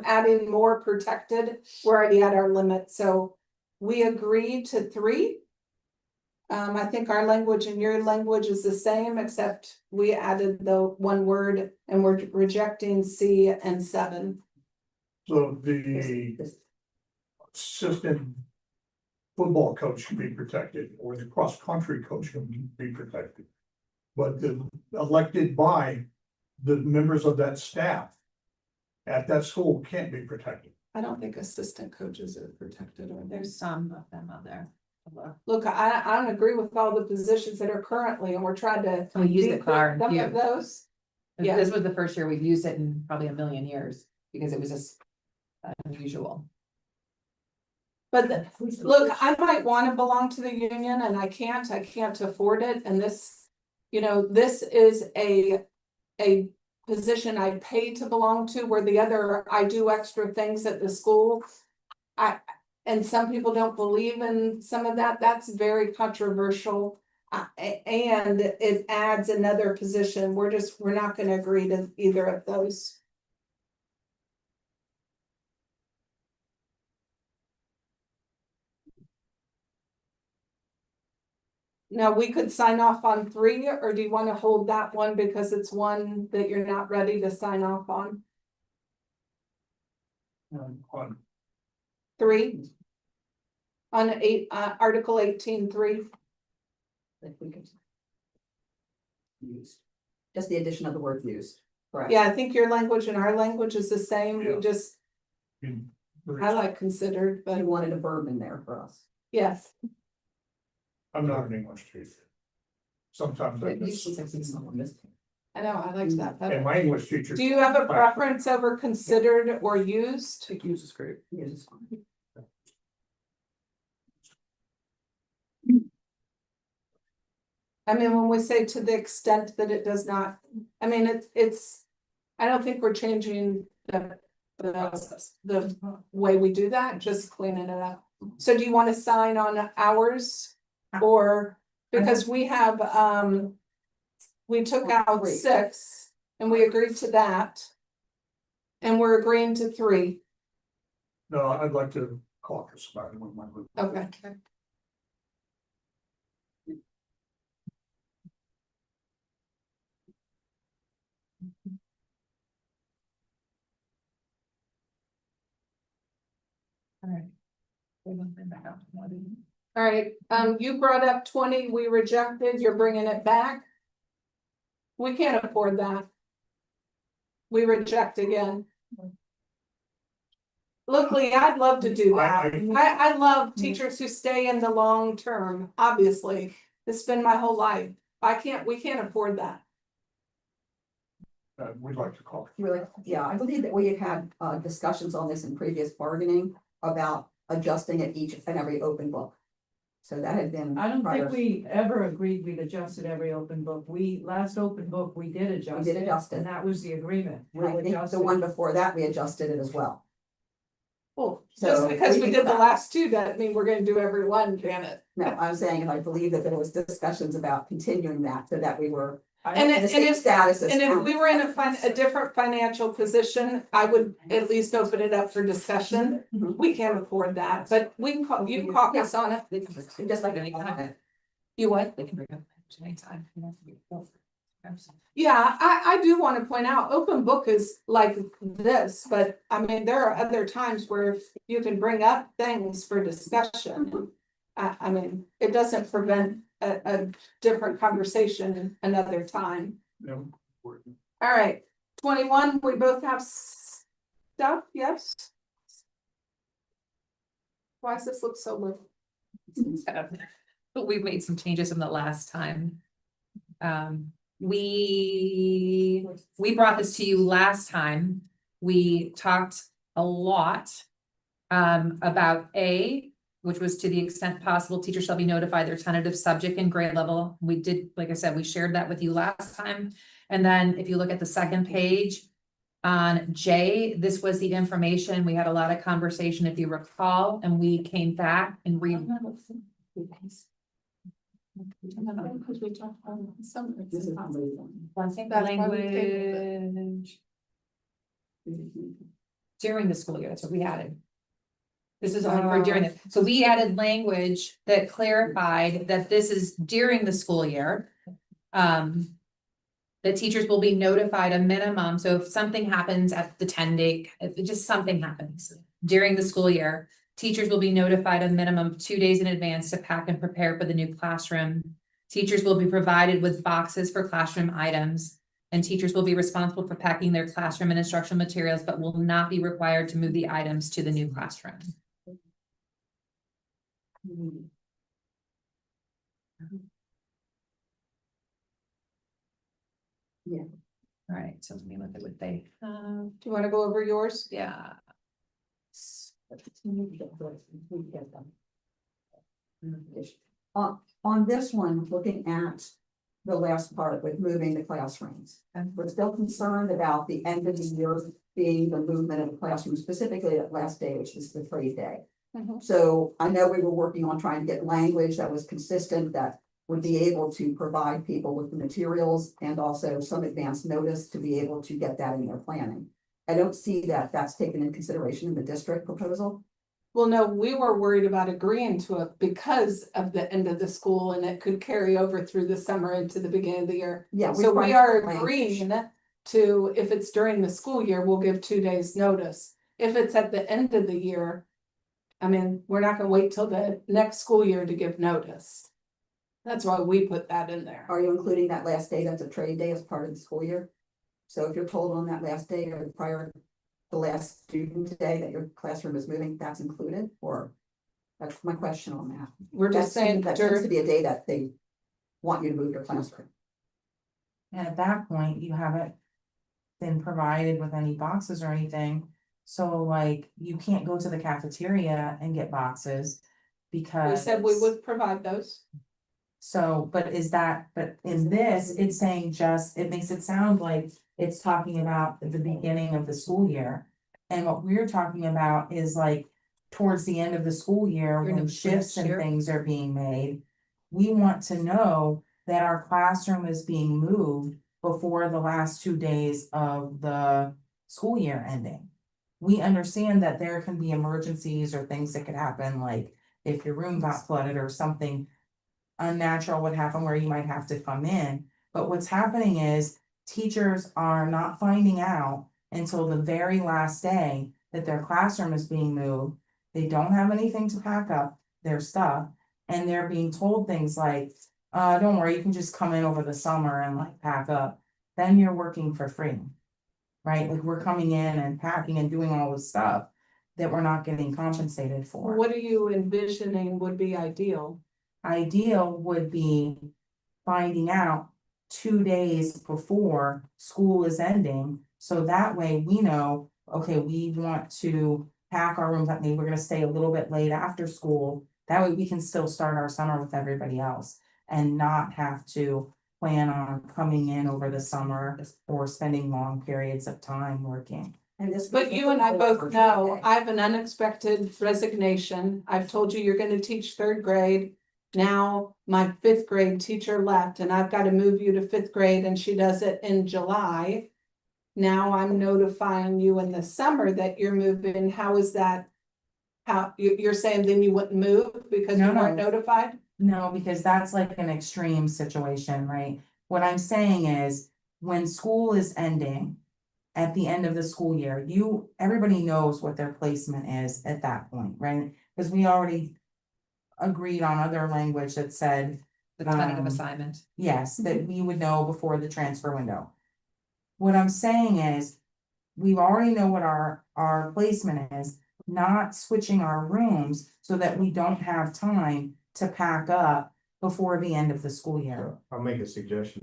adding more protected, we're already at our limit, so we agree to 3. I think our language and your language is the same, except we added the one word and we're rejecting C and 7. So the assistant football coach can be protected, or the cross-country coach can be protected. But the elected by the members of that staff at that school can't be protected. I don't think assistant coaches are protected, or There's some of them out there. look, I don't agree with all the positions that are currently, and we're trying to. We use it for our some of review. those. Yeah. This was the first year we've used it in probably a million years, because it was just unusual. But look, I might want to belong to the union and I can't afford it, and this, you know, this is a position I pay to belong to, where the other, I do extra things at the school. And some people don't believe in some of that, that's very controversial. And it adds another position, we're not gonna agree to either of those. Now, we could sign off on 3, or do you want to hold that one because it's one that you're not ready to sign off on? On 3? On 8, Article 18(3). If we could. Used. Just the addition of the word used, correct? Yeah, I think your language and our language is the same, we Yeah. just, I like considered, But but you wanted a verb in there for us. yes. I'm not an English teacher. Sometimes I I know, I liked that and better. my English teacher. Do you have a preference over considered or used? Take use is great. Use is fine. I mean, when we say to the extent that it does not, I mean, it's, I don't think we're changing the way we do that, just cleaning it up. So do you want to sign on ours? Or, because we have, we took out 6 and we agreed to that. And we're agreeing to 3. No, I'd like to caucus about it with my group. Okay. All right, you brought up 20, we rejected, you're bringing it back. We can't afford that. We reject again. Look, Lee, I'd love to do that. I love teachers who stay in the long term, obviously. It's been my whole life. we can't afford that. We'd like to call. Really, yeah, I believe that we have had discussions on this in previous bargaining about adjusting it each and every open book. So that had been. I don't prior. think we ever agreed we'd adjusted every open book. Last open book, we did adjust. We did adjust it. And that was the agreement. And I think the one before that, we adjusted it as well. Well, So just because we can did go the back. last two, doesn't mean we're gonna do every one, Janet. No, I'm saying, and I believe that there was discussions about continuing that so that we were And in the same status as. And if we were in a different financial position, I would at least open it up for discussion. Mhm. We can't afford that, but we can call, you can caucus on it. Just like anything. You what? They can bring up anytime. Yeah, I do want to point out, open book is like this, but I mean, there are other times where you can bring up things for discussion. I mean, it doesn't prevent a different conversation another time. No. All right, 21, we both have stuff, yes? Why does this look so little? But we've made some changes from the last time. We brought this to you last time. We talked a lot about A, which was to the extent possible, teachers shall be notified their tentative subject and grade level. We did, like I said, we shared that with you last time. And then if you look at the second page on J, this was the information. We had a lot of conversation, if you recall, and we came back and Because we talked about some. This is language during the school year, that's what we added. This is only for during it, so we added language that clarified that this is during the school year. The teachers will be notified a minimum, so if something happens at the 10-day, if just something happens during the school year, teachers will be notified a minimum of 2 days in advance to pack and prepare for the new classroom. Teachers will be provided with boxes for classroom items, and teachers will be responsible for packing their classroom and instructional materials, but will not be required to move the items to the new classroom. Yeah. All right, so let me look at what they, Do you want to go over yours? yeah. On this one, looking at the last part with moving the classrooms. And we're still concerned about the end of the year being the movement of the classroom, specifically that last day, which is the trade day. Mhm. So I know we were working on trying to get language that was consistent, that would be able to provide people with the materials and also some advance notice to be able to get that in their planning. I don't see that that's taken into consideration in the district proposal. Well, no, we were worried about agreeing to it because of the end of the school and it could carry over through the summer into the beginning of the year. Yeah. So we tried are to plan- agreeing to, if it's during the school year, we'll give 2 days notice. If it's at the end of the year, I mean, we're not gonna wait till the next school year to give notice. That's why we put that in there. Are you including that last day that's a trade day as part of the school year? So if you're told on that last day or prior, the last student day that your classroom is moving, that's included, or? That's my question on that. We're just saying That tends to during, be a day that they want you to move your classroom. And at that point, you haven't been provided with any boxes or anything. So like, you can't go to the cafeteria and get boxes because. we said we would provide those. So, but in this, it's saying just, it makes it sound like it's talking about the beginning of the school year. And what we're talking about is like towards the end of the school year, when shifts and things are being made. We want to know that our classroom is being moved before the last 2 days of the school year ending. We understand that there can be emergencies or things that could happen, like if your room got flooded or something unnatural would happen where you might have to come in. But what's happening is teachers are not finding out until the very last day that their classroom is being moved. They don't have anything to pack up their stuff, and they're being told things like, don't worry, you can just come in over the summer and like pack up. Then you're working for free, right? Like we're coming in and packing and doing all this stuff that we're not getting compensated for. What are you envisioning would be ideal? Ideal would be finding out 2 days before school is ending. So that way we know, okay, we want to pack our rooms up, maybe we're gonna stay a little bit late after school. That way we can still start our summer with everybody else and not have to plan on coming in over the summer or spending long periods of time working. And this. But you and I both know, I have an unexpected resignation. I've told you you're gonna teach third grade. Now, my fifth grade teacher left and I've got to move you to fifth grade and she does it in July. Now I'm notifying you in the summer that you're moving. How is that? How, you're saying then you wouldn't move because you No, weren't no. notified? No, because that's like an extreme situation, right? What I'm saying is, when school is ending. At the end of the school year, everybody knows what their placement is at that point, right? Because we already. Agreed on other language that said, The tentative Um, assignment. yes, that we would know before the transfer window. What I'm saying is, we already know what our placement is, not switching our rooms so that we don't have time to pack up before the end of the school year. I'll make a suggestion